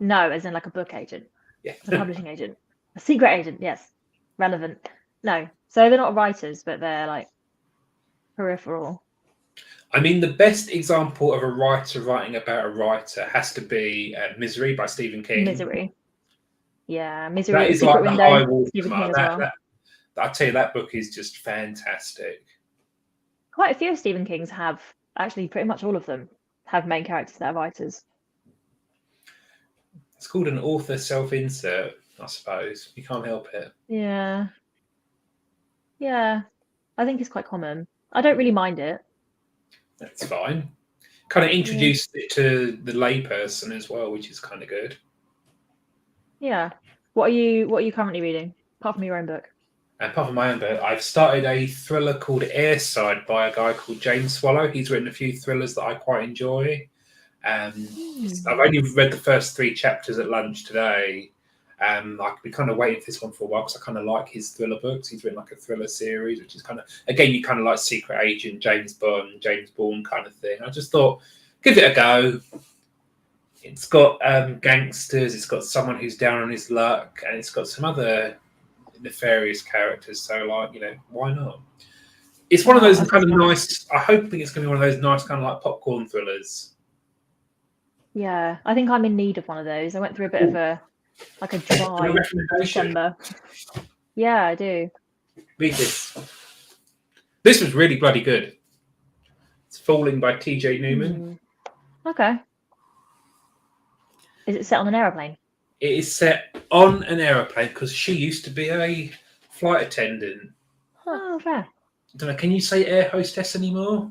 No, as in a book agent. Yeah. A publishing agent. A secret agent, yes. Relevant. No. So they're not writers, but they're like peripheral. I mean, the best example of a writer writing about a writer has to be Misery by Stephen King. Misery. Yeah, Misery. That is Secret like Window, the high watermark. Stephen King as well. I tell you, that book is just fantastic. Quite a few of Stephen King's have, actually pretty much all of them, have main characters that are writers. It's called an author self-insert, I suppose. You can't help it. Yeah. Yeah. I think it's quite common. I don't really mind it. That's fine. Kind of introduced it to the layperson as well, which is kind of good. Yeah. What are you currently reading, apart from your own book? Apart from my own book, I've started a thriller called Airside by a guy called James Swallow. He's written a few thrillers that I quite enjoy. I've only read the first 3 chapters at lunch today. I've been kind of waiting for this one for a while because I kind of like his thriller books. He's written like a thriller series, which is kind of, again, you kind of like Secret Agent, James Bond kind of thing. I just thought, give it a go. It's got gangsters, it's got someone who's down on his luck, and it's got some other nefarious characters. So, like, why not? It's one of those kind of nice. I hope it's going to be one of those nice kind of like popcorn thrillers. Yeah, I think I'm in need of one of those. I went through a bit of a dry December. Yeah, I do. Read this. This was really bloody good. It's Falling by T.J. Newman. Okay. Is it set on an aeroplane? It is set on an aeroplane because she used to be a flight attendant. Oh, fair. I don't know. Can you say air hostess anymore?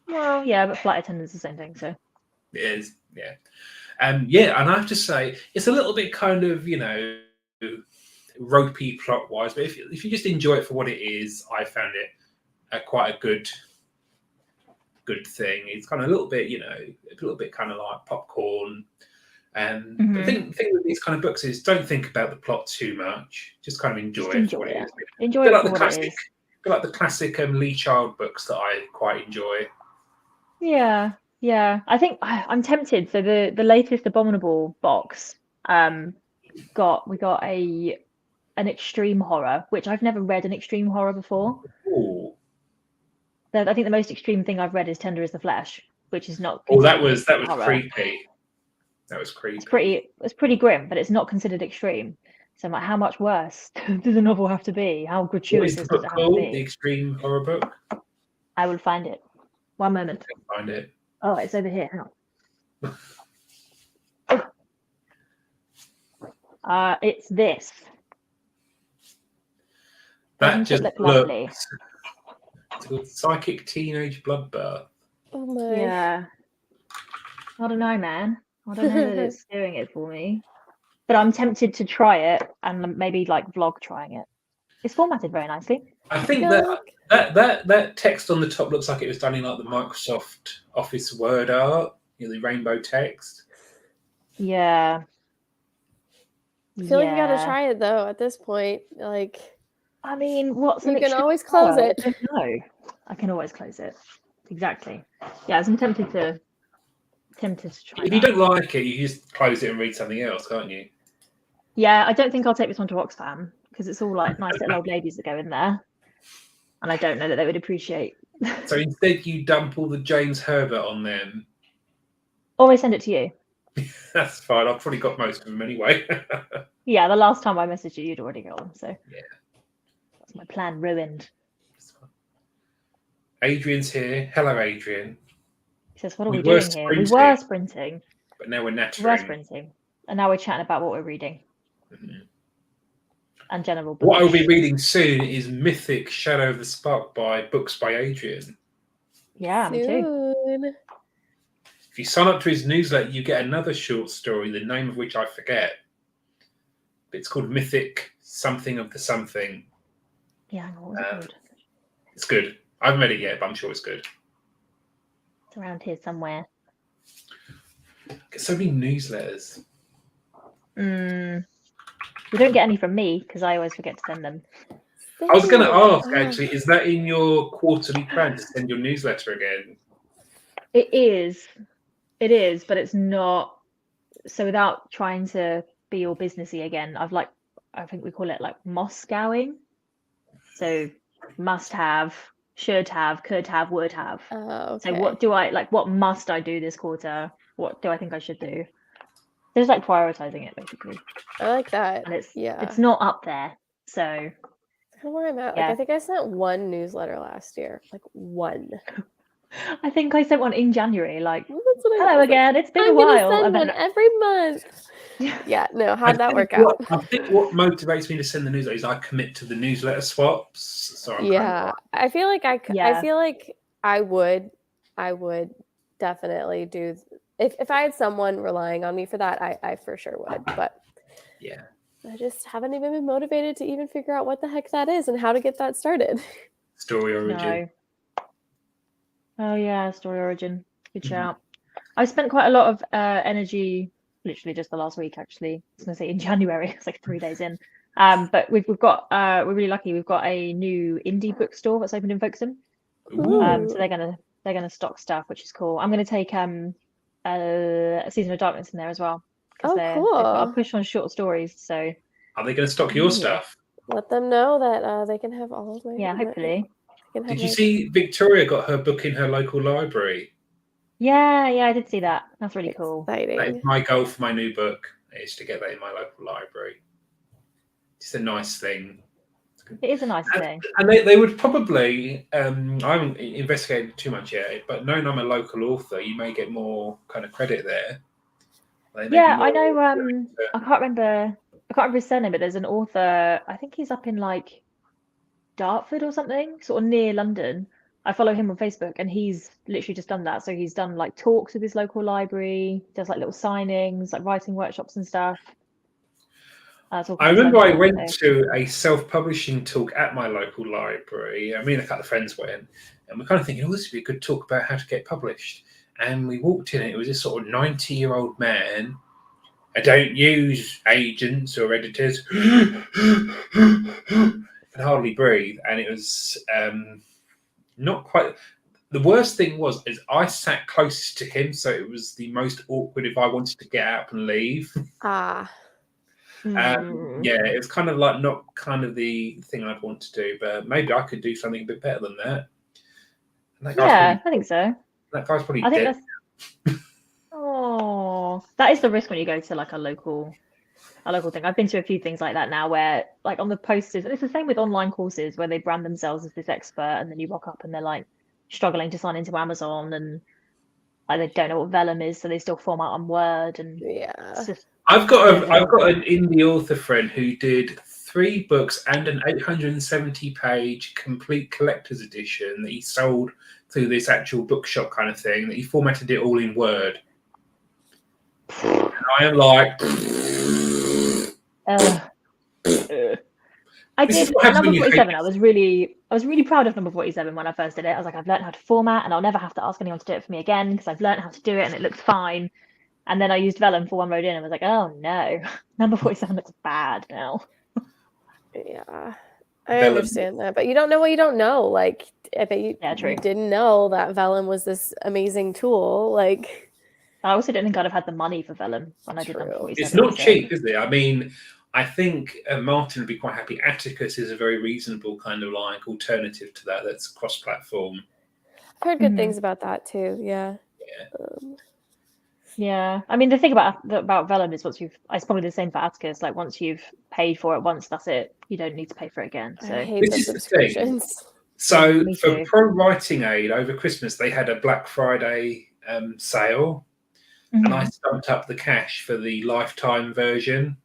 Well, yeah, but flight attendant's the same thing, so. It is, yeah. And I have to say, it's a little bit kind of, ropey plot-wise, but if you just enjoy it for what it is, I found it quite a good thing. It's kind of a little bit kind of like popcorn. The thing with these kind of books is don't think about the plot too much. Just kind of enjoy it for what it is. Enjoy it for what it is. Like the classic Lee Child books that I quite enjoy. Yeah. I think I'm tempted. So the latest Abominable box, we got an extreme horror, which I've never read an extreme horror before. Ooh. I think the most extreme thing I've read is Tender as the Flesh, which is not. Oh, that was horror. creepy. That was creepy. It's pretty grim, but it's not considered extreme. So I'm like, how much worse does the novel have to be? How gratuitous does it have to be? The extreme horror book. I will find it. One moment. Find it. Oh, it's over here. Hang on. It's this. That just look lovely. It's called Psychic Teenage Bloodbath. Oh my. Yeah. I don't know, man. I don't know that it's doing it for me. But I'm tempted to try it and maybe like vlog trying it. It's formatted very nicely. I think that text on the top looks like it was done in like the Microsoft Office Word art, the rainbow text. Yeah. I feel like you gotta try it though at this point. Like, I mean, what's you can always close it. No, I can always close it. Exactly. Yeah, I'm tempted to try. If you don't like it, you just close it and read something else, can't you? Yeah, I don't think I'll take this one to Oxfam because it's all like nice little old ladies that go in there, and I don't know that they would appreciate. So instead, you dump all the James Herbert on them. Or I send it to you. That's fine. I've probably got most of them anyway. Yeah, the last time I messaged you, you'd already got them. So yeah, that's my plan ruined. Adrian's here. Hello, Adrian. He says, "What are we doing here? We were sprinting, but now we're nattering. We were sprinting, and now we're chatting about what we're reading." Mm-hmm. And general books. What I'll be reading soon is Mythic Shadow of the Spark by Books by Adrian. Yeah, me too. If you sign up to his newsletter, you get another short story, the name of which I forget. It's called Mythic Something of the Something. Yeah, I know what it's called. It's good. I haven't read it yet, but I'm sure it's good. It's around here somewhere. Get so many newsletters. You don't get any from me because I always forget to send them. I was going to ask, actually, is that in your quarterly plan to send your newsletter again? It is, but it's not. So without trying to be all businessy again, I think we call it like Moscowing. So must have, should have, could have, would have. Oh, okay. So what must I do this quarter? What do I think I should do? There's like prioritizing it basically. I like that. And yeah. It's not up there. So kind of where I'm at. Yeah. Like I think I sent one newsletter last year. Like one. I think I sent one in January, like, That's what hello again, it's been a while. I'm gonna send one every month. Yeah, no, how'd that work out? I think what motivates me to send the newsletter is I commit to the newsletter swaps. So I feel like I would definitely do if I had someone relying on me for that, I for sure would. But yeah, I just haven't even been motivated to even figure out what the heck that is and how to get that started. Story origin. No. Oh yeah, story origin. Good shout. I spent quite a lot of energy, literally just the last week. Actually, I was gonna say in January. It's like 3 days in. But we're really lucky. We've got a new indie bookstore that's opened in Folkestone. So they're gonna stock stuff, which is cool. I'm gonna take a Season of Darkness in there as well. Oh, cool! They've got a push on short stories. So are they going to stock your stuff? Let them know that they can have all of my. Yeah, hopefully. Did you see Victoria got her book in her local library? Yeah, I did see that. That's really cool. Exciting. That is my goal for my new book, is to get that in my local library. It's a nice thing. It is a nice thing. And they would probably, I haven't investigated too much yet, but knowing I'm a local author, you may get more kind of credit there. Yeah, I know. I can't remember his surname, but there's an author, I think he's up in like Dartford or something, sort of near London. I follow him on Facebook, and he's literally just done that. So he's done like talks with his local library, does like little signings, like writing workshops and stuff. I remember I went to a self-publishing talk at my local library. Me and a couple of friends went, and we're kind of thinking, this would be a good talk about how to get published. And we walked in, and it was this sort of 90-year-old man. I don't use agents or editors. Could hardly breathe, and it was not quite. The worst thing is I sat closest to him, so it was the most awkward if I wanted to get up and leave. Yeah, it was kind of like not kind of the thing I'd want to do, but maybe I could do something a bit better than that. I think so. That guy's probably dead. Oh, that is the risk when you go to like a local thing. I've been to a few things like that now where like on the posters, and it's the same with online courses where they brand themselves as this expert, and then you rock up and they're like struggling to sign into Amazon, and like they don't know what vellum is, so they still format on Word. And I've got an indie author friend who did 3 books and an 870-page complete collector's edition that he sold through this actual bookshop kind of thing, that he formatted it all in Word. And I am like, I did number 47. I was really proud of number 47 when I first did it. I was like, I've learned how to format, and I'll never have to ask anyone to do it for me again because I've learned how to do it and it looks fine. And then I used vellum for one road in and was like, oh no, number 47 looks bad now. Yeah, I understand that, but you don't know what you don't know. Like, I bet you didn't know that vellum was this amazing tool. Like, I also don't think I'd have had the money for vellum when I did number 47. It's not cheap, is it? I mean, I think Martin would be quite happy. Atticus is a very reasonable kind of like alternative to that. That's cross-platform. I've heard good things about that too. Yeah. Yeah, I mean the thing about vellum is it's probably the same for Atticus. Like once you've paid for it once, that's it. You don't need to pay for it again. So I hate the subscriptions. So for Pro Writing Aid over Christmas, they had a Black Friday sale, and I stumped up the cash for the lifetime version.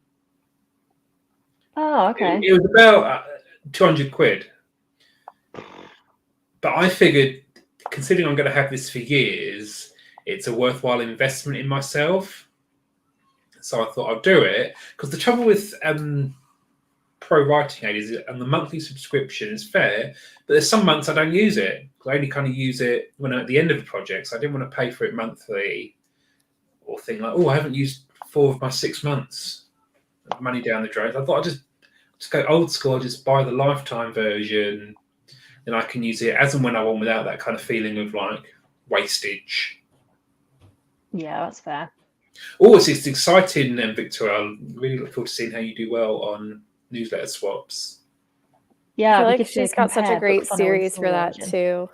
Oh, okay. It was about 200 quid, but I figured, considering I'm going to have this for years, it's a worthwhile investment in myself. So I thought I'd do it, because the trouble with Pro Writing Aid is and the monthly subscription is fair, but there's some months I don't use it. I only kind of use it when I'm at the end of the project, so I didn't want to pay for it monthly or think like, I haven't used 4 of my 6 months of money down the drain. I thought I'd just go old school. I'll just buy the lifetime version, and I can use it as and when I want without that kind of feeling of like wastage. Yeah, that's fair. Oh, it's exciting, Victoria. I really look forward to seeing how you do well on newsletter swaps. Yeah, I feel we like get to she's got such a compare great book funnel and series for that version. too.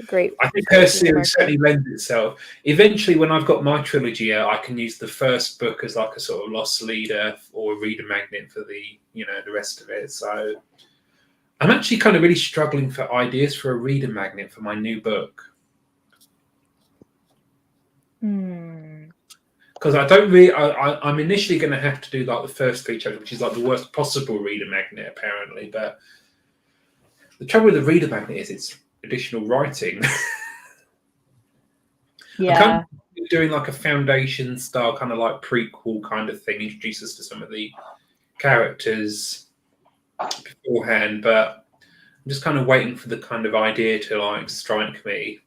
Great. I think her place in the series market. certainly lends itself. Eventually, when I've got my trilogy out, I can use the first book as like a sort of lost leader or a reader magnet for the rest of it. So I'm actually kind of really struggling for ideas for a reader magnet for my new book. Because I don't really, I'm initially going to have to do like the first 3 chapters, which is like the worst possible reader magnet, apparently. But the trouble with the reader magnet is it's additional writing. Yeah. I'm kind of doing like a foundation style, kind of like prequel kind of thing, introduce us to some of the characters beforehand. But I'm just kind of waiting for the kind of idea to like strike me.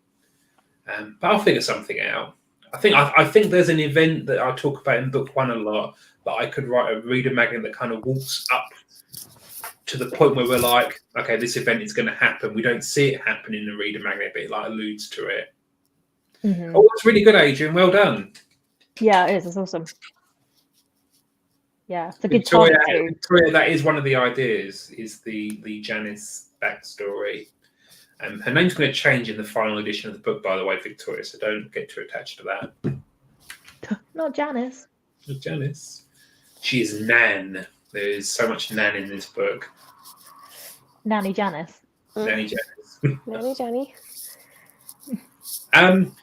But I'll figure something out. I think there's an event that I talk about in book 1 a lot that I could write a reader magnet that kind of walks up to the point where we're like, okay, this event is going to happen. We don't see it happen in the reader magnet, but it like alludes to it. Oh, that's really good, Adrian. Well done. Yeah, it is. It's awesome. Yeah, it's a good Victoria, target too. Victoria, that is one of the ideas, is the Janice backstory. Her name's going to change in the final edition of the book, by the way, Victoria, so don't get too attached to that. Not Janice. Not Janice. She is Nan. There's so much Nan in this book. Nanny Janice. Nanny Janice. Nanny Jenny.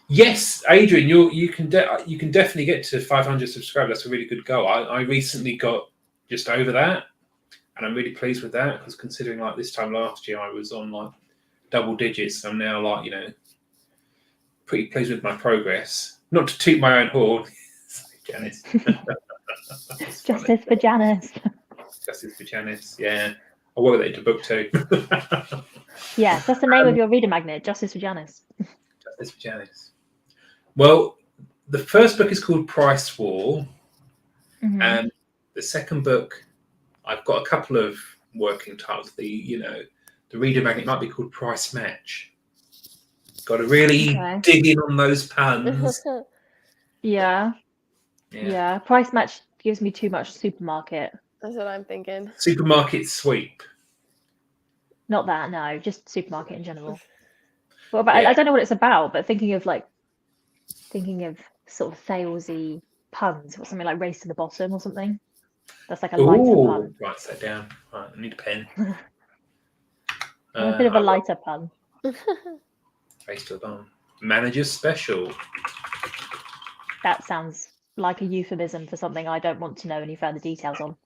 Yes, Adrian, you can definitely get to 500 subscribers. That's a really good goal. I recently got just over that, and I'm really pleased with that, because considering like this time last year I was on like double digits. I'm now like pretty pleased with my progress. Not to toot my own horn, Janice. Justice for Janice. Justice for Janice. Yeah, I'll work with it into book 2. Yeah, that's the name of your reader magnet. Justice for Janice. Justice for Janice. Well, the first book is called Price War, and the second book, I've got a couple of working titles. The reader magnet might be called Price Match. Got to really dig in on those puns. Yeah. Price Match gives me too much supermarket. That's what I'm thinking. Supermarket sweep. Not that, no, just supermarket in general. Well, but I don't know what it's about, but thinking of sort of salesy puns, or something like Race to the Bottom or something. That's like a lighter pun. Write that down. Right, I need a pen. A bit of a lighter pun. Race to the Bottom. Manager's Special. That sounds like a euphemism for something I don't want to know any further details on.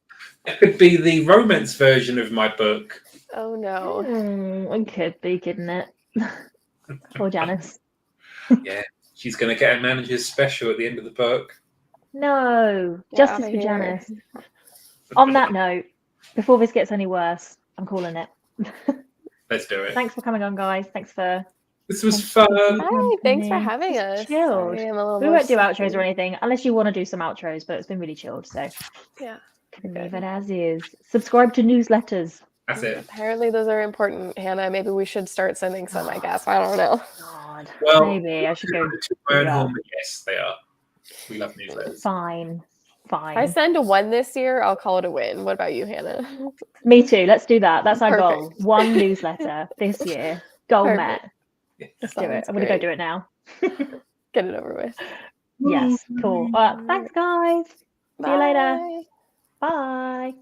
It could be the romance version of my book. Oh no. It could be, couldn't it? Poor Janice. Yeah, she's going to get a manager's special at the end of the book. No, Justice for Janice. On that note, before this gets any worse, I'm calling it. Let's do it. Thanks for coming on, guys. This was fun. Hi, thanks for having us. Chilled. We won't do outros or anything unless you want to do some outros, but it's been really chilled, so yeah, leave it as is. Subscribe to newsletters. That's it. Apparently those are important, Hannah. Maybe we should start sending some, I guess. I don't know. God, well, maybe I should go. My own home, but yes, they are. We love newsletters. Fine. If I send 1 this year, I'll call it a win. What about you, Hannah? Me too. Let's do that. That's our goal. Perfect. 1 newsletter this year. Goal Perfect. met. Let's do it. I'm going to go do it now. Get it over with. Yes, cool. Thanks, guys. See you later. Bye. Bye.